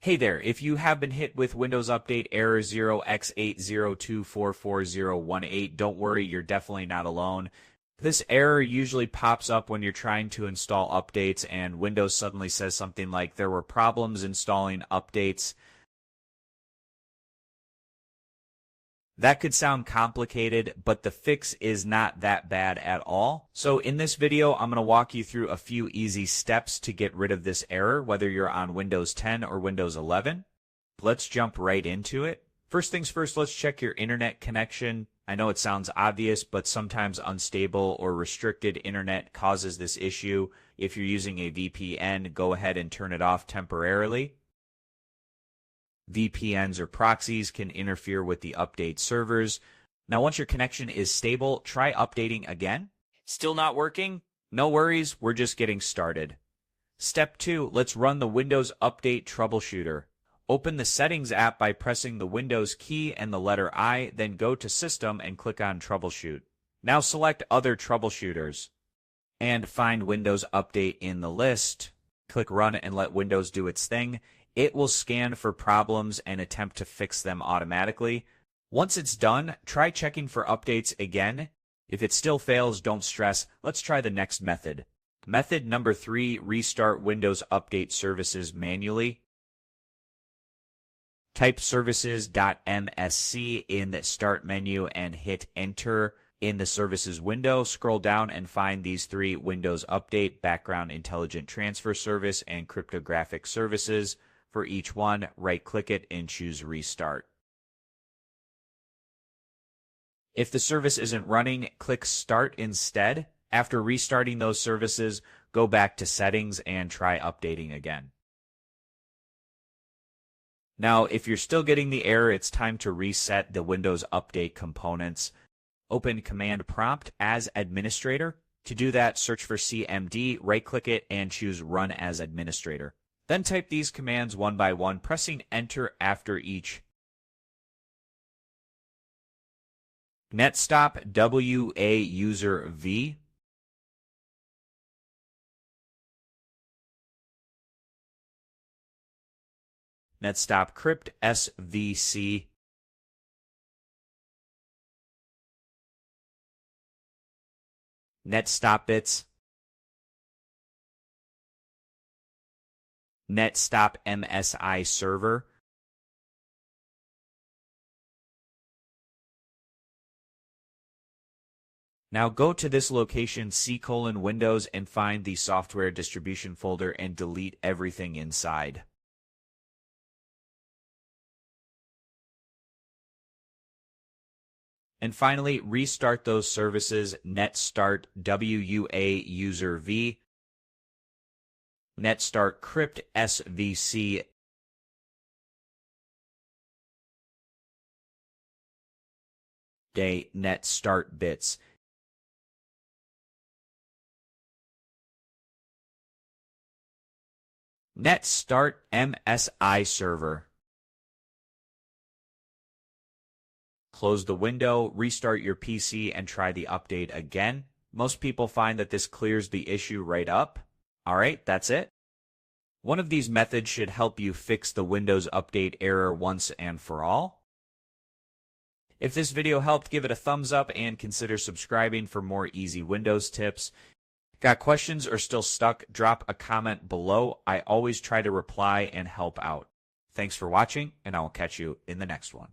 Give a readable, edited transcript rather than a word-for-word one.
Hey there, if you have been hit with Windows Update error 0x80244018, don't worry, you're definitely not alone. This error usually pops up when you're trying to install updates and Windows suddenly says something like there were problems installing updates. That could sound complicated, but the fix is not that bad at all. So in this video, I'm going to walk you through a few easy steps to get rid of this error, whether you're on Windows 10 or Windows 11. Let's jump right into it. First things first, let's check your internet connection. I know it sounds obvious, but sometimes unstable or restricted internet causes this issue. If you're using a VPN, go ahead and turn it off temporarily. VPNs or proxies can interfere with the update servers. Now, once your connection is stable, try updating again. Still not working? No worries, we're just getting started. Step 2, let's run the Windows Update Troubleshooter. Open the Settings app by pressing the Windows key and the letter I, then go to System and click on Troubleshoot. Now select Other Troubleshooters and find Windows Update in the list. Click Run and let Windows do its thing. It will scan for problems and attempt to fix them automatically. Once it's done, try checking for updates again. If it still fails, don't stress. Let's try the next method. Method number 3, restart Windows Update Services manually. Type services.msc in the Start menu and hit Enter. In the Services window, scroll down and find these 3: Windows Update, Background Intelligent Transfer Service, and Cryptographic Services. For each one, right-click it and choose Restart. If the service isn't running, click Start instead. After restarting those services, go back to Settings and try updating again. Now, if you're still getting the error, it's time to reset the Windows Update components. Open Command Prompt as Administrator. To do that, search for CMD, right-click it, and choose Run as Administrator. Then type these commands one by one, pressing Enter after each. netstop WA user V. netstop crypt SVC. netstop bits. netstop MSI server. Now go to this location C:\Windows and find the software distribution folder and delete everything inside. And finally, restart those services. netstart WA user V. netstart crypt SVC. netstart bits. netstart MSI server. Close the window, restart your PC, and try the update again. Most people find that this clears the issue right up. Alright, that's it. One of these methods should help you fix the Windows Update error once and for all. If this video helped, give it a thumbs up and consider subscribing for more easy Windows tips. Got questions or still stuck? Drop a comment below. I always try to reply and help out. Thanks for watching, and I will catch you in the next one.